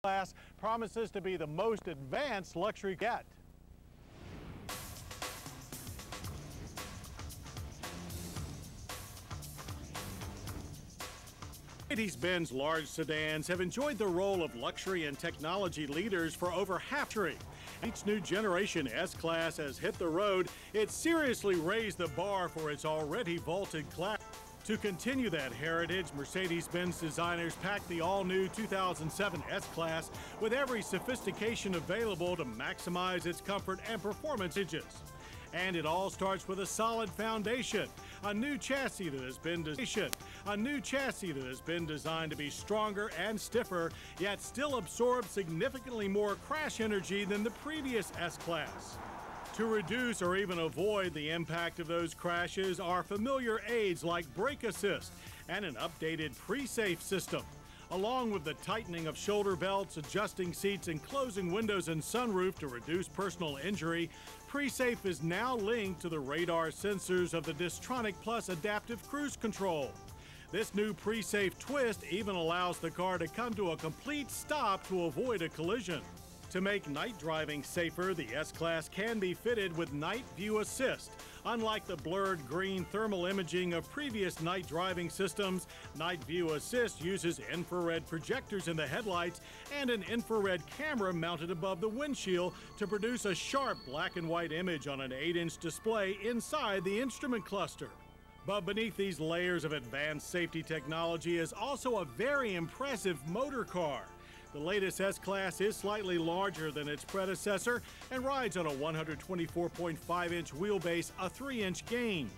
S-Class promises to be the most advanced luxury yet. Mercedes-Benz large sedans have enjoyed the role of luxury and technology leaders for over half a century. Each new generation S-Class has hit the road. It's seriously raised the bar for its already vaulted class. To continue that heritage, Mercedes-Benz designers packed the all-new 2007 S-Class with every sophistication available to maximize its comfort and performance edges. And it all starts with a solid foundation, a new chassis that has been designed to be stronger and stiffer, yet still absorb significantly more crash energy than the previous S-Class. To reduce or even avoid the impact of those crashes are familiar aids like brake assist and an updated pre-safe system. Along with the tightening of shoulder belts, adjusting seats, and closing windows and sunroof to reduce personal injury, pre-safe is now linked to the radar sensors of the Distronic Plus adaptive cruise control. This new pre-safe twist even allows the car to come to a complete stop to avoid a collision. To make night driving safer, the S-Class can be fitted with night view assist. Unlike the blurred green thermal imaging of previous night driving systems, Night View Assist uses infrared projectors in the headlights and an infrared camera mounted above the windshield to produce a sharp black and white image on an 8-inch display inside the instrument cluster. But beneath these layers of advanced safety technology is also a very impressive motor car. The latest S-Class is slightly larger than its predecessor and rides on a 124.5-inch wheelbase, a 3-inch gain.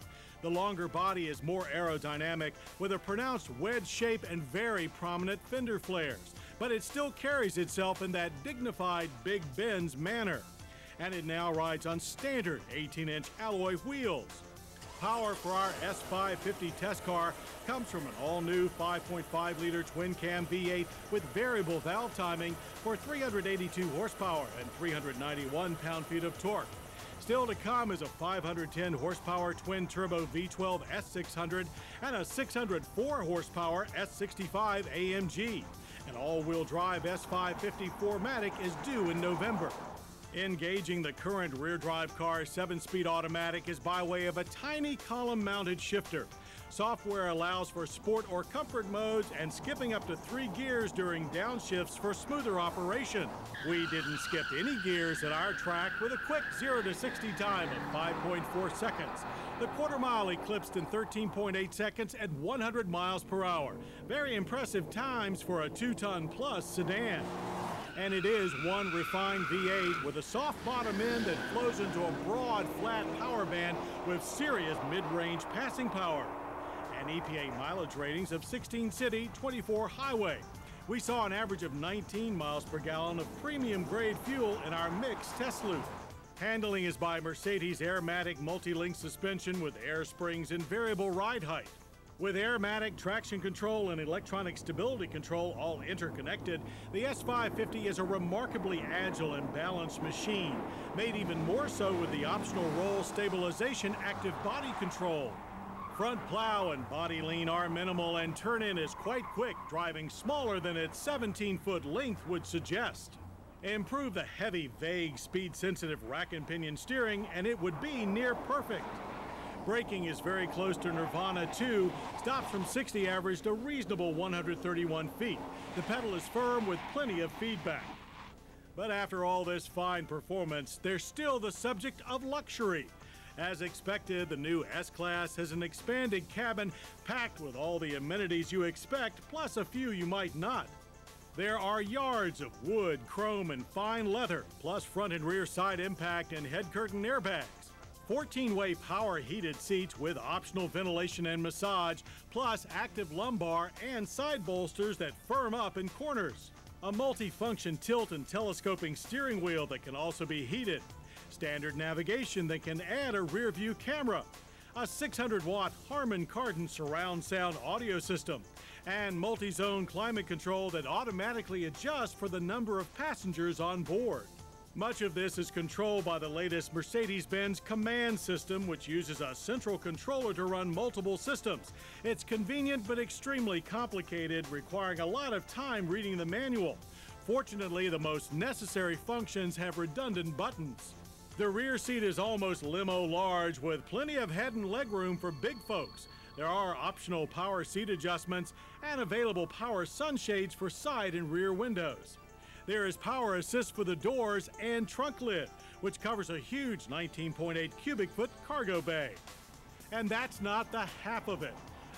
The longer body is more aerodynamic with a pronounced wedge shape and very prominent fender flares, but it still carries itself in that dignified Big Benz manner. And it now rides on standard 18-inch alloy wheels. Power for our S550 test car comes from an all-new 5.5-liter twin-cam V8 with variable valve timing for 382 horsepower and 391 pound-feet of torque. Still to come is a 510-horsepower twin-turbo V12 S600 and a 604-horsepower S65 AMG. An all-wheel drive S550 4MATIC is due in November. Engaging the current rear-drive car's 7-speed automatic is by way of a tiny column-mounted shifter. Software allows for sport or comfort modes and skipping up to 3 gears during downshifts for smoother operation. We didn't skip any gears at our track with a quick 0 to 60 time of 5.4 seconds. The quarter-mile eclipsed in 13.8 seconds at 100 miles per hour. Very impressive times for a 2-ton plus sedan. And it is one refined V8 with a soft bottom end that flows into a broad, flat power band with serious mid-range passing power. And EPA mileage ratings of 16 city, 24 highway. We saw an average of 19 miles per gallon of premium-grade fuel in our mixed test loop. Handling is by Mercedes Airmatic multi-link suspension with air springs and variable ride height. With Airmatic, traction control, and electronic stability control all interconnected, the S550 is a remarkably agile and balanced machine, made even more so with the optional roll stabilization active body control. Front plow and body lean are minimal and turn-in is quite quick, driving smaller than its 17-foot length would suggest. Improve the heavy, vague, speed-sensitive rack and pinion steering, and it would be near perfect. Braking is very close to Nirvana too, stops from 60 average to reasonable 131 feet. The pedal is firm with plenty of feedback. But after all this fine performance, there's still the subject of luxury. As expected, the new S-Class has an expanded cabin packed with all the amenities you expect, plus a few you might not. There are yards of wood, chrome, and fine leather, plus front and rear side impact and head curtain airbags. 14-way power heated seats with optional ventilation and massage, plus active lumbar and side bolsters that firm up in corners. A multi-function tilt and telescoping steering wheel that can also be heated. Standard navigation that can add a rear view camera. A 600-watt Harman Kardon surround sound audio system. And multi-zone climate control that automatically adjusts for the number of passengers on board. Much of this is controlled by the latest Mercedes-Benz command system, which uses a central controller to run multiple systems. It's convenient but extremely complicated, requiring a lot of time reading the manual. Fortunately, the most necessary functions have redundant buttons. The rear seat is almost limo large with plenty of head and legroom for big folks. There are optional power seat adjustments and available power sunshades for side and rear windows. There is power assist for the doors and trunk lid, which covers a huge 19.8 cubic foot cargo bay. And that's not the half of it.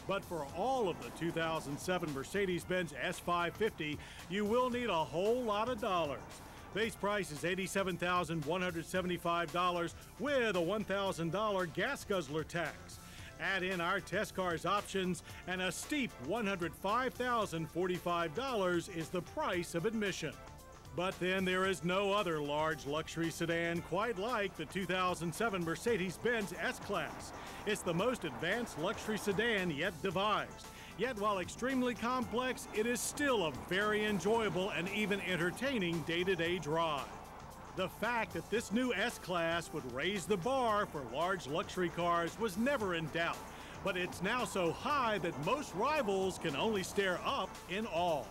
But for all of the 2007 Mercedes-Benz S550, you will need a whole lot of dollars. Base price is $87,175 with a $1,000 gas guzzler tax. Add in our test cars options, and a steep $105,045 is the price of admission. But then there is no other large luxury sedan quite like the 2007 Mercedes-Benz S-Class. It's the most advanced luxury sedan yet devised. Yet while extremely complex, it is still a very enjoyable and even entertaining day-to-day drive. The fact that this new S-Class would raise the bar for large luxury cars was never in doubt, but it's now so high that most rivals can only stare up in awe.